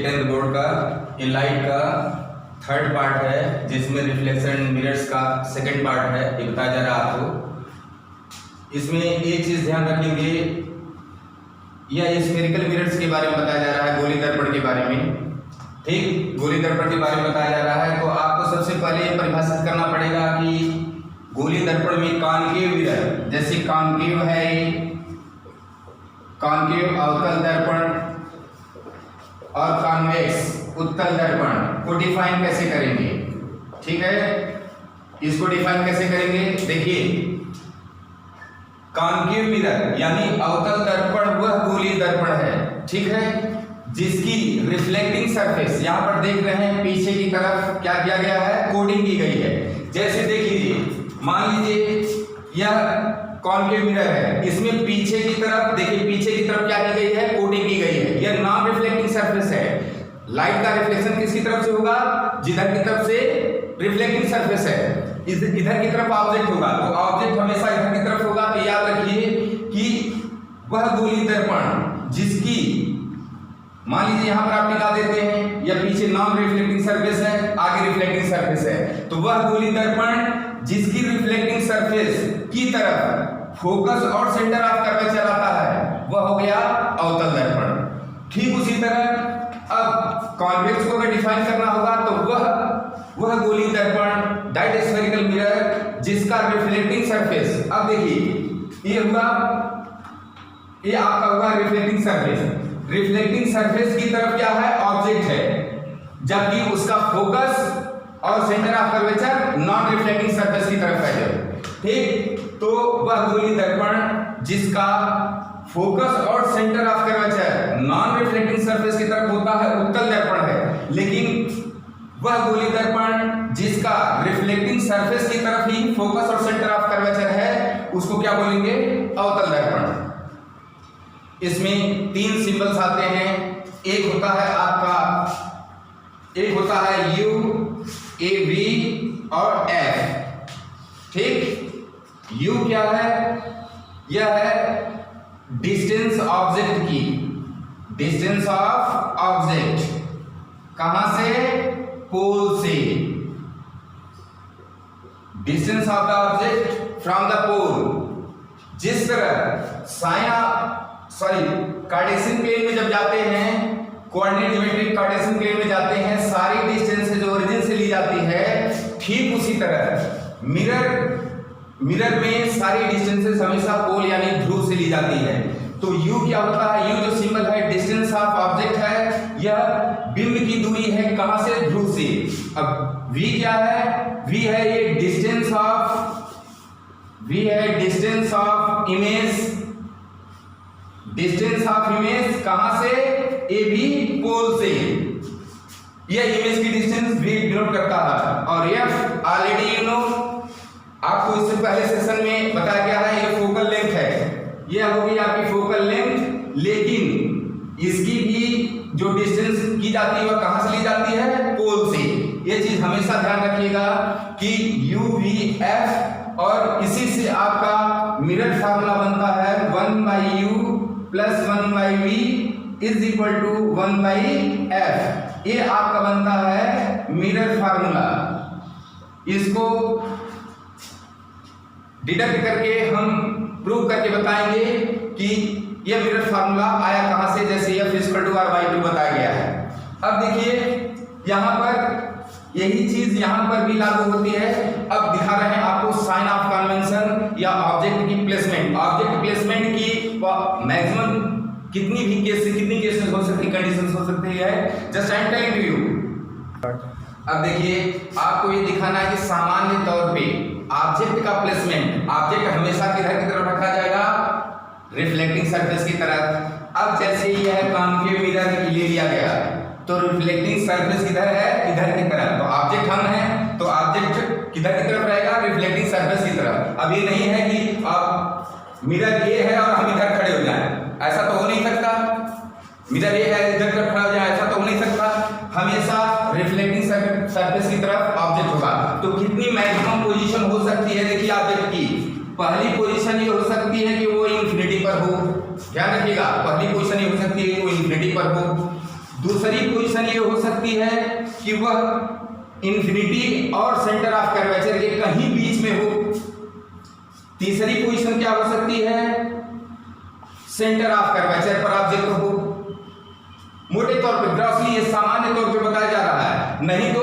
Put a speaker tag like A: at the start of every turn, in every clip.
A: Tenth board का enlight का third part है, जिसमें रिफ्लेक्शन मिरर्स का सेकंड पार्ट है, ये बताया जा रहा है आपको। इसमें एक चीज ध्यान रखेंगे, यह स्फेरिकल मिरर्स के बारे में बताया जा रहा है, गोली दर्पण के बारे में। ठीक, गोली दर्पण के बारे में बताया जा रहा है। तो आपको सबसे पहले ये परिभाषित करना पड़ेगा कि गोली दर्पण में कॉन्केव मिरर, जैसे कॉन्केव है, कॉन्केव अवतल दर्पण और कॉन्वेक्स उत्तल दर्पण को डिफाइन कैसे करेंगे। ठीक है, इसको डिफाइन कैसे करेंगे, देखिए कॉन्केव मिरर यानी अवतल दर्पण वह गोलीय दर्पण है, ठीक है, जिसकी रिफ्लेक्टिंग सरफेस, यहां पर देख रहे हैं पीछे की तरफ क्या किया गया है, कोडिंग की गई है। जैसे देख लीजिए, मान लीजिए यह कॉन्केव मिरर है, इसमें पीछे की तरफ देखिए, पीछे की तरफ क्या की गई है, कोटिंग की गई है। यह नॉन रिफ्लेक्टिंग सरफेस है। लाइट का रिफ्लेक्शन किसकी तरफ से होगा, जिधर की तरफ से रिफ्लेक्टिंग सरफेस है, इधर की तरफ ऑब्जेक्ट होगा, तो ऑब्जेक्ट हमेशा इधर की तरफ होगा। तो याद रखिए कि वह गोली दर्पण जिसकी, मान लीजिए यहां पर आप निकाल देते हैं, या पीछे नॉन रिफ्लेक्टिंग सरफेस है, आगे रिफ्लेक्टिंग सरफेस है, तो वह गोली दर्पण जिसकी रिफ्लेक्टिंग सरफेस की तरफ फोकस और सेंटर ऑफ कर्वेचर आता है, वह हो गया अवतल दर्पण। ठीक उसी तरह अब कॉन्वेक्स को अगर डिफाइन करना होगा तो वह गोली दर्पण डायड स्फेरिकल मिरर जिसका रिफ्लेक्टिंग सरफेस, अब देखिए ये हुआ, ये आपका हुआ रिफ्लेक्टिंग सरफेस। रिफ्लेक्टिंग सरफेस की तरफ क्या है, ऑब्जेक्ट है, जबकि उसका फोकस और centre of curvature non reflecting surface की तरफ है। ठीक, तो वह गोली दर्पण जिसका फोकस और centre of curvature non reflecting surface की तरफ होता है, उत्तल दर्पण है। लेकिन वह गोली दर्पण जिसका रिफ्लेक्टिंग सरफेस की तरफ ही फोकस और सेंटर ऑफ कर्वेचर है, उसको क्या बोलेंगे, अवतल दर्पण। इसमें तीन सिंबल्स आते हैं, एक होता है आपका, एक होता है यू, ए, वी और एफ। ठीक, यू क्या है, यह है डिस्टेंस ऑब्जेक्ट की, डिस्टेंस ऑफ ऑब्जेक्ट, कहां से, पोल से, distance of the object from the pole. जिस तरह कार्टेशियन प्लेन में जब जाते हैं, कोऑर्डिनेट ज्योमेट्रिक कार्टेशियन प्लेन में जाते हैं, सारी डिस्टेंस जो ओरिजिन से ली जाती है, ठीक उसी तरह मिरर में सारी डिस्टेंसेस हमेशा पोल यानी ध्रुव से ली जाती है। तो u क्या होता है, u जो सिंबल है डिस्टेंस ऑफ ऑब्जेक्ट है, यह बिंब की दूरी है कहां से, ध्रुव से। अब v क्या है, v है ये डिस्टेंस ऑफ, v है distance of image, distance of image कहां से, ए बी पोल से, यह इमेज की डिस्टेंस v डिनोट करता है। और f ऑलरेडी यू नो, आपको इससे पहले सेशन में बताया गया है, ये फोकल लेंथ है, यह होगी आपकी फोकल लेंथ। लेकिन इसकी भी जो डिस्टेंस की जाती है वह कहां से ली जाती है, पोल से। ये चीज हमेशा ध्यान रखिएगा कि u v f, और इसी से आपका मिरर फार्मूला बनता है 1/u + 1/v is equal to 1/f। ये आपका बनता है मिरर फार्मूला। इसको डिडक्ट करके हम प्रूव करके बताएंगे कि यह मिरर फार्मूला आया कहां से, जैसे f = r/2 बताया गया है। अब देखिए यहां पर यही चीज यहां पर भी लागू होती है। अब दिखा रहे हैं आपको साइन ऑफ कन्वेंशन या ऑब्जेक्ट की प्लेसमेंट। ऑब्जेक्ट प्लेसमेंट की मैक्सिमम कितनी केसेस हो सकती, कंडीशंस हो सकती है, just I am telling to you. अब देखिए आपको ये दिखाना है कि सामान्य तौर पे ऑब्जेक्ट का प्लेसमेंट, ऑब्जेक्ट हमेशा किधर की तरफ रखा जाएगा, रिफ्लेक्टिंग सरफेस की तरफ। अब जैसे यह कॉन्केव मिरर ले लिया गया, तो रिफ्लेक्टिंग सरफेस किधर है, इधर की तरफ। तो ऑब्जेक्ट हम हैं, तो ऑब्जेक्ट किधर की तरफ रहेगा, रिफ्लेक्टिंग सरफेस की तरफ। अब ये नहीं है कि आप मिरर ये है और हम इधर खड़े हो जाएं, ऐसा तो हो नहीं सकता। मिरर ये है, इधर तरफ खड़ा हो जाए, ऐसा तो हो नहीं सकता। हमेशा रिफ्लेक्टिंग सरफेस की तरफ ऑब्जेक्ट होगा। तो कितनी मैक्सिमम पोजीशन हो सकती है, देखिए ऑब्जेक्ट की पहली पोजीशन ये हो सकती है कि वो इंफिनिटी पर हो, ध्यान रखिएगा, पहली पोजीशन ये हो सकती है कि वो इंफिनिटी पर हो। दूसरी पोजीशन ये हो सकती है कि वह इंफिनिटी और सेंटर ऑफ कर्वेचर के कहीं बीच में हो। तीसरी पोजीशन क्या हो सकती है, सेंटर ऑफ कर्वेचर पर ऑब्जेक्ट हो। मोटे तौर पे ग्रॉसली ये सामान्य तौर पे बताया जा रहा है, नहीं तो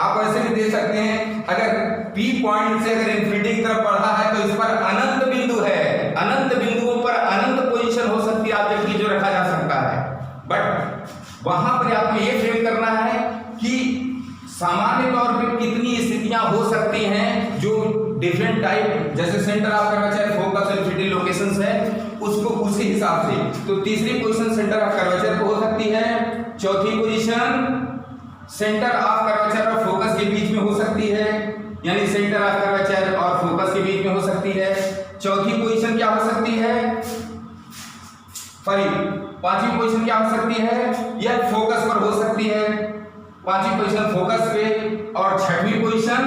A: आप ऐसे भी दे सकते हैं, अगर P पॉइंट से अगर इंफिनिटी की तरफ बढ़ा है तो इस पर अनंत बिंदु है, अनंत बिंदुओं पर अनंत पोजीशन हो सकती है ऑब्जेक्ट की जो रखा जा सकता है। बट वहां पर आपको ये फ्रेम करना है कि सामान्य तौर पे कितनी स्थितियां हो सकती हैं जो डिफरेंट टाइप, जैसे centre of curvature, focus, infinity locations है, उसको उसी हिसाब से। तो तीसरी पोजीशन सेंटर ऑफ कर्वेचर को हो सकती है, चौथी पोजीशन सेंटर ऑफ कर्वेचर और फोकस के बीच में हो सकती है, यानी सेंटर ऑफ कर्वेचर और फोकस के बीच में हो सकती है। चौथी पोजीशन क्या हो सकती है, पांचवी पोजीशन क्या हो सकती है, यह फोकस पर हो सकती है, पांचवी पोजीशन फोकस पे, और छठवीं पोजीशन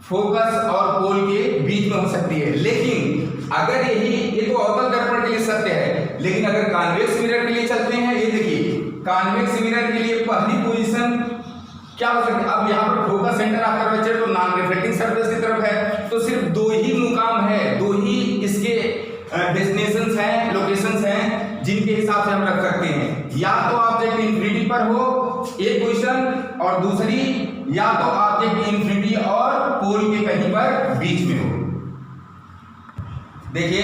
A: फोकस और पोल के बीच में हो सकती है। लेकिन अगर ये तो अवतल दर्पण के लिए सत्य है, लेकिन अगर कॉन्वेक्स मिरर के लिए चलते हैं, ये देखिए कॉन्वेक्स मिरर के लिए पहली पोजीशन क्या हो सकती है, अब यहाँ पर फोकस सेंटर ऑफ कर्वेचर तो नॉन रिफ्लेक्टिंग सरफेस की तरफ है, तो सिर्फ दो ही मुकाम है, दो ही इसके डेस्टिनेशंस हैं, लोकेशंस हैं जिनके हिसाब से हम रख सकते हैं। या तो ऑब्जेक्ट इंफिनिटी पर हो एक पोजीशन, और दूसरी या तो ऑब्जेक्ट इंफिनिटी और पोल के कहीं पर बीच में हो। देखिए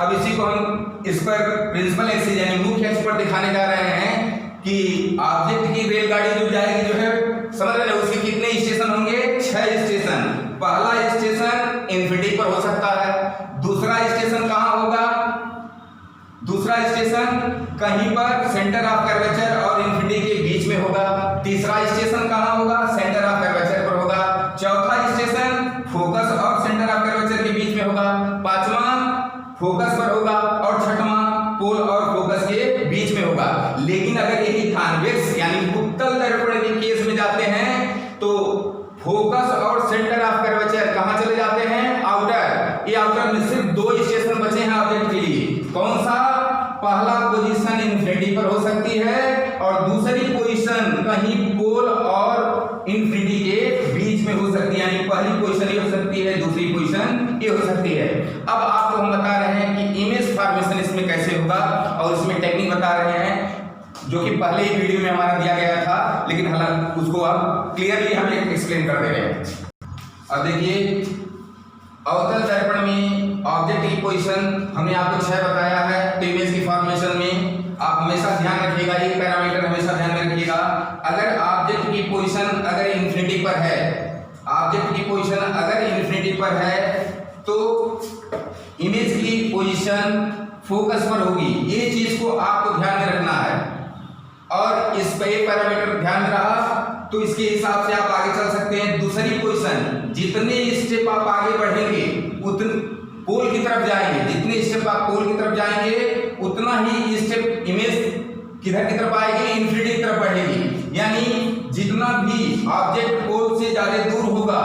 A: अब इसी को हम इस पर प्रिंसिपल एक्सिस यानी मुख्य अक्ष पर दिखाने जा रहे हैं कि ऑब्जेक्ट की रेलगाड़ी जो जाएगी, जो है समझ रहे हैं, उसके कितने स्टेशन होंगे, 6 स्टेशन। पहला स्टेशन इंफिनिटी पर हो सकता है, दूसरा स्टेशन कहां होगा, दूसरा स्टेशन कहीं पर सेंटर ऑफ कर्वेचर और इंफिनिटी के बीच में होगा, तीसरा स्टेशन कहां होगा, सेंटर ऑफ कर्वेचर पर होगा, चौथा स्टेशन फोकस और सेंटर ऑफ कर्वेचर के बीच में होगा, पांचवा फोकस पर होगा, और छठवां पोल और फोकस के बीच में होगा। लेकिन अगर यही कॉन्वेक्स यानी उत्तल दर्पण के केस में जाते हैं तो फोकस और सेंटर ऑफ कर्वेचर कहां चले जाते हैं, आउटर। ये आउटर में सिर्फ 2 स्टेशन बचे हैं ऑब्जेक्ट के लिए। कौन सा, पहला पोजीशन इंफिनिटी पर हो सकती है और दूसरी पोजीशन कहीं पोल और इंफिनिटी के बीच में हो सकती है, यानी पहली पोजीशन ये हो सकती है, दूसरी पोजीशन ये हो सकती है। अब आपको हम बता रहे हैं कि इमेज फॉर्मेशन इसमें कैसे होगा, और इसमें टेक्निक बता रहे हैं जो कि पहले ही वीडियो में हमारा दिया गया था, लेकिन हालांकि उसको आप क्लियरली हम एक्सप्लेन कर दे रहे हैं। अब देखिए अवतल दर्पण में ऑब्जेक्ट की पोजीशन हमने आपको 6 बताया है, तो इमेज की फॉर्मेशन में आप हमेशा ध्यान रखिएगा, एक पैरामीटर हमेशा ध्यान में रखिएगा। अगर ऑब्जेक्ट की पोजीशन अगर इंफिनिटी पर है, ऑब्जेक्ट की पोजीशन अगर इंफिनिटी पर है तो इमेज की पोजीशन फोकस पर होगी। ये चीज को आपको ध्यान में रखना है, और इस पे एक पैरामीटर ध्यान रहा तो इसके हिसाब से आप आगे चल सकते हैं। दूसरी पोजीशन, जितने स्टेप आप आगे बढ़ेंगे उतने पोल की तरफ जाएंगे, जितने स्टेप आप पोल की तरफ जाएंगे उतना ही स्टेप इमेज किधर की तरफ आएगी, इंफिनिटी की तरफ बढ़ेगी। यानी जितना भी ऑब्जेक्ट पोल से ज्यादा दूर होगा,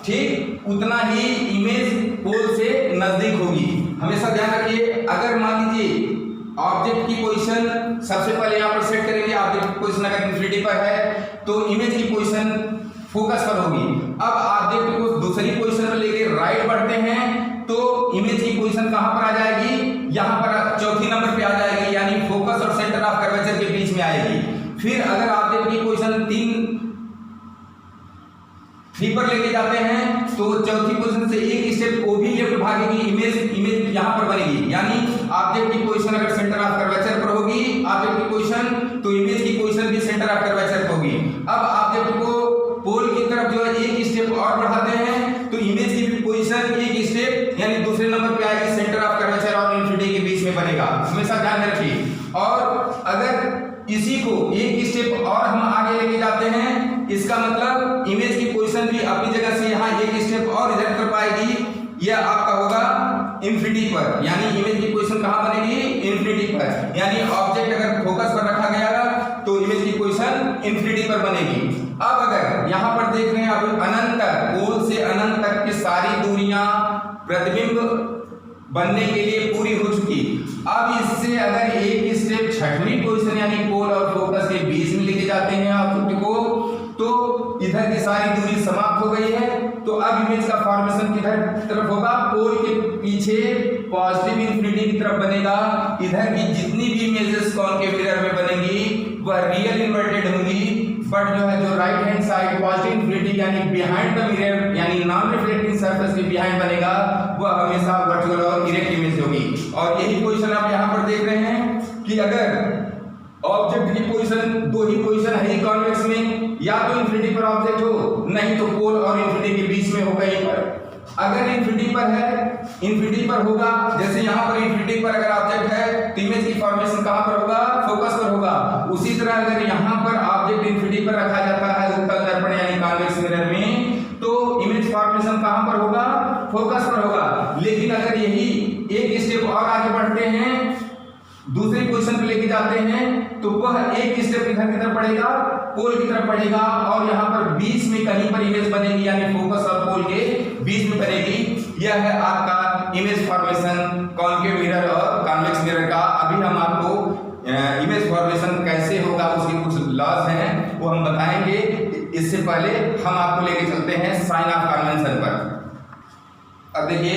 A: ठीक उतना ही इमेज पोल से नजदीक होगी। हमेशा ध्यान रखिए, अगर मान लीजिए ऑब्जेक्ट की पोजीशन सबसे पहले यहाँ पर सेट करेंगे, ऑब्जेक्ट की पोजीशन अगर इंफिनिटी पर है तो इमेज की पोजीशन फोकस पर होगी। अब ऑब्जेक्ट को दूसरी पोजीशन पर लेके राइट बढ़ते हैं तो इमेज की पोजीशन कहां पर आ जाएगी, यहां पर चौथी नंबर पे आ जाएगी, यानी फोकस और सेंटर ऑफ कर्वेचर के बीच में आएगी। फिर अगर ऑब्जेक्ट की पोजीशन 3 पर लेके जाते हैं तो चौथी पोजीशन से एक स्टेप वो भी लेफ्ट भागेगी, इमेज यहां पर बनेगी। यानी ऑब्जेक्ट की पोजीशन अगर सेंटर ऑफ कर्वेचर पर होगी ऑब्जेक्ट की पोजीशन, तो इमेज की पोजीशन भी सेंटर ऑफ कर्वेचर पर होगी। अब ऑब्जेक्ट को पोल की तरफ जो है एक स्टेप और बढ़ाते हैं तो इमेज की भी पोजीशन एक स्टेप यानी दूसरे नंबर पे आएगी, सेंटर ऑफ कर्वेचर और इंफिनिटी के बीच में बनेगा। हमेशा ध्यान रखिए। और अगर इसी को एक स्टेप और हम आगे लेके जाते हैं, इसका मतलब इमेज की पोजीशन भी अपनी जगह से यहाँ एक स्टेप और इधर कर पाएगी, यह आपका होगा इंफिनिटी पर। यानी इमेज की पोजीशन कहां बनेगी, इंफिनिटी पर। यानी ऑब्जेक्ट अगर फोकस पर रखा गया तो इमेज की पोजीशन इंफिनिटी पर बनेगी। अब अगर यहां पर देख रहे हैं अभी अनंत तक, पोल से अनंत तक की सारी दूरियां प्रतिबिंब बनने के लिए पूरी हो चुकी। अब इससे अगर एक स्टेप छठवीं पोजीशन यानी पोल और फोकस के बीच जाते हैं ऑब्जेक्ट को, तो इधर की सारी दूरी समाप्त हो गई है। तो अब इमेज का फॉर्मेशन किधर तरफ होगा, पोल के पीछे पॉजिटिव इंफिनिटी की तरफ बनेगा। इधर की जितनी भी इमेजेस कॉनकेव मिरर में बनेंगी वह रियल इन्वर्टेड होंगी, बट जो है जो right hand side positive infinity यानी बिहाइंड द मिरर यानी नॉन रिफ्लेक्टिंग सरफेस के बिहाइंड बनेगा, वह हमेशा वर्चुअल और इरेक्ट इमेज होगी। और यही पोजीशन आप यहाँ पर देख रहे हैं कि अगर ऑब्जेक्ट की पोजीशन दो ही पोजीशन है कॉन्वेक्स में, या तो इंफिनिटी पर ऑब्जेक्ट हो, नहीं तो पोल और इंफिनिटी के बीच में हो कहीं पर। अगर इंफिनिटी पर है, इंफिनिटी पर होगा, जैसे यहाँ पर इंफिनिटी पर अगर ऑब्जेक्ट है तो इमेज की फॉर्मेशन कहाँ पर होगा, फोकस पर होगा। उसी तरह अगर यहाँ पर ऑब्जेक्ट इंफिनिटी पर रखा जाता है उत्तल दर्पण यानी कॉन्वेक्स मिरर में, तो इमेज फॉर्मेशन कहाँ पर होगा, फोकस पर होगा। लेकिन अगर यही एक स्टेप और आगे बढ़ते हैं, दूसरी पोजीशन पे लेके जाते हैं, तो वह एक स्टेप इधर की तरफ पड़ेगा, पोल की तरफ पड़ेगा, और यहाँ पर बीच में कहीं पर इमेज बनेगी यानी फोकस और पोल के बीच में बनेगी। यह है आपका इमेज फॉर्मेशन कॉनकेव मिरर और कॉन्वेक्स मिरर का। अभी हम आपको इमेज फॉर्मेशन कैसे होगा उसके कुछ लॉज हैं वो हम बताएंगे। इससे पहले हम आपको लेके चलते हैं साइन ऑफ कन्वेंशन पर। अब देखिए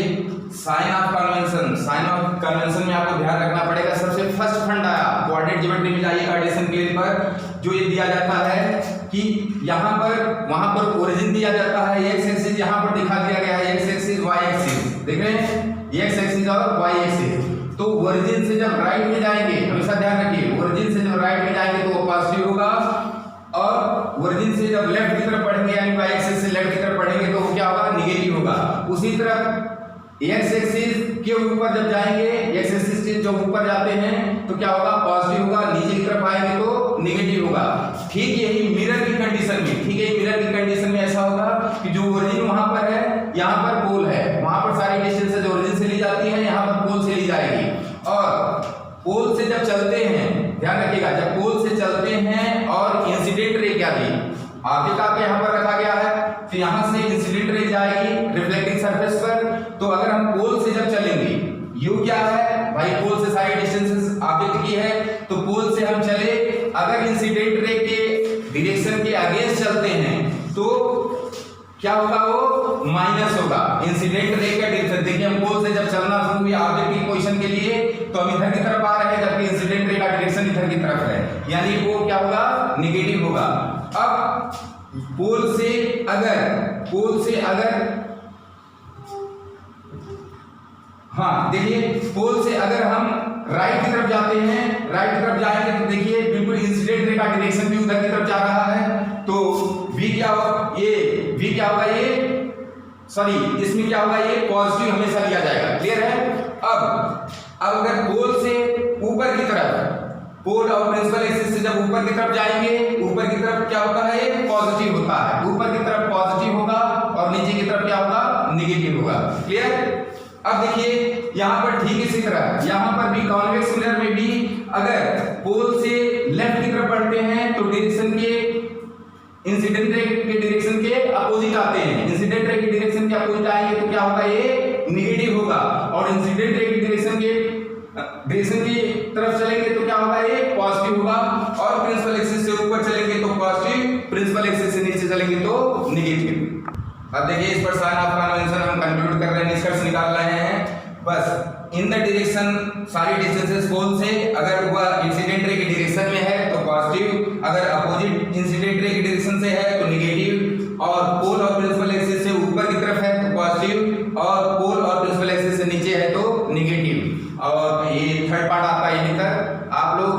A: sign of convention, sign of convention में आपको ध्यान रखना पड़ेगा। सबसे फर्स्ट फंड आया कोऑर्डिनेट ज्योमेट्री में जाइए कार्टेशियन प्लेन पर, जो ये दिया जाता है कि यहाँ पर वहां पर ओरिजिन दिया जाता है, एक्स एक्सिस यहाँ पर दिखा दिया गया है, एक्स एक्सिस वाई एक्सिस, देख रहे हैं एक्स एक्सिस और वाई एक्सिस। तो ओरिजिन से जब राइट में जाएंगे, हमेशा ध्यान रखिए, ओरिजिन से जब राइट में जाएंगे तो वो पॉजिटिव होगा, और ओरिजिन से जब लेफ्ट की तरफ बढ़ेंगे यानी वाई एक्सिस से लेफ्ट की तरफ बढ़ेंगे तो वो क्या होगा, निगेटिव होगा। उसी तरह एक्स एक्सिस के ऊपर जब जाएंगे, एक्स एक्सिस से जब ऊपर जाते हैं तो क्या होगा, पॉजिटिव होगा, नीचे की तरफ आएंगे तो निगेटिव होगा। ठीक यही मिरर की कंडीशन में, ठीक है, मिरर की कंडीशन में ऐसा होगा कि जो ओरिजिन वहां पर है, यहाँ पर पोल है, वहां पर सारी डिस्टेंस ओरिजिन से ली जाती है, यहाँ पर पोल से ली जाएगी। और पोल से जब चलते हैं, ध्यान रखिएगा, जब पोल से चलते हैं और इंसिडेंट रे क्या दी, आगे का यहाँ पर रखा गया है, तो यहाँ से इंसिडेंट रे जाएगी रिफ्लेक्टिंग सरफेस पर। तो अगर हम पोल से जब चलेंगे, यू क्या है भाई, पोल से सारी डिस्टेंसेस ऑब्जेक्ट की है, तो पोल से हम चले, अगर इंसिडेंट रे के डायरेक्शन के अगेंस्ट चलते हैं तो क्या होगा, वो माइनस होगा। इंसिडेंट रे का डायरेक्शन देखिए, हम पोल से जब चलना शुरू किया ऑब्जेक्ट की पोजीशन के लिए, तो हम इधर की तरफ आ रहे हैं, जबकि इंसिडेंट रे का डायरेक्शन इधर की तरफ है, यानी वो क्या होगा, निगेटिव होगा। अब पोल से अगर हाँ देखिए, पोल से अगर हम राइट की तरफ जाते हैं, राइट की तरफ जाएंगे तो देखिए बिल्कुल इंसिडेंट रे का डायरेक्शन भी उधर की तरफ जा रहा है, तो v क्या होगा, ये सॉरी इसमें क्या होगा, ये पॉजिटिव हमेशा लिया जाएगा। क्लियर है। अब अगर पोल से ऊपर की तरफ, पोल और प्रिंसिपल एक्सिस से जब ऊपर की तरफ जाएंगे, ऊपर की तरफ क्या होता है, ये पॉजिटिव होता है, ऊपर की तरफ पॉजिटिव होगा और नीचे की तरफ क्या होगा, निगेटिव होगा। क्लियर। अब देखिए यहाँ पर ठीक इसी तरह यहाँ पर भी कॉन्वेक्स मिरर में भी अगर पोल से लेफ्ट की तरफ बढ़ते हैं तो डायरेक्शन के इंसिडेंट रे के डायरेक्शन के अपोजिट आते हैं, इंसिडेंट रे के डायरेक्शन के अपोजिट आएंगे तो क्या होगा, ये निगेटिव होगा, और इंसिडेंट रे के डायरेक्शन की तरफ चलेंगे तो क्या होगा, ये पॉजिटिव होगा, और प्रिंसिपल एक्सिस से ऊपर चलेंगे तो पॉजिटिव, प्रिंसिपल एक्सिस से नीचे चलेंगे तो निगेटिव। अब देखिए इस पर साइन ऑफ कन्वेंशन हम कंक्लूड कर रहे हैं, निष्कर्ष निकाल रहे हैं। बस इन द डायरेक्शन सारी डिस्टेंसेस पोल से, अगर वह इंसिडेंट रे की डायरेक्शन में है तो पॉजिटिव, अगर अपोजिट इंसिडेंट रे की डायरेक्शन से है तो निगेटिव, और पोल और प्रिंसिपल एक्सिस से ऊपर की तरफ है तो पॉजिटिव, और पोल और प्रिंसिपल एक्सिस से नीचे है तो निगेटिव। और ये थर्ड पार्ट आपका यहीं तक। आप लोग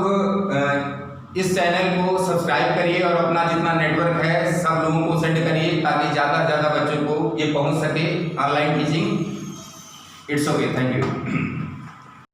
A: इस चैनल को सब्सक्राइब करिए और अपना जितना नेटवर्क है सब लोगों को सेंड करिए, ताकि ज़्यादा से ज़्यादा बच्चों को ये पहुंच सके online teaching. It's okay, thank you.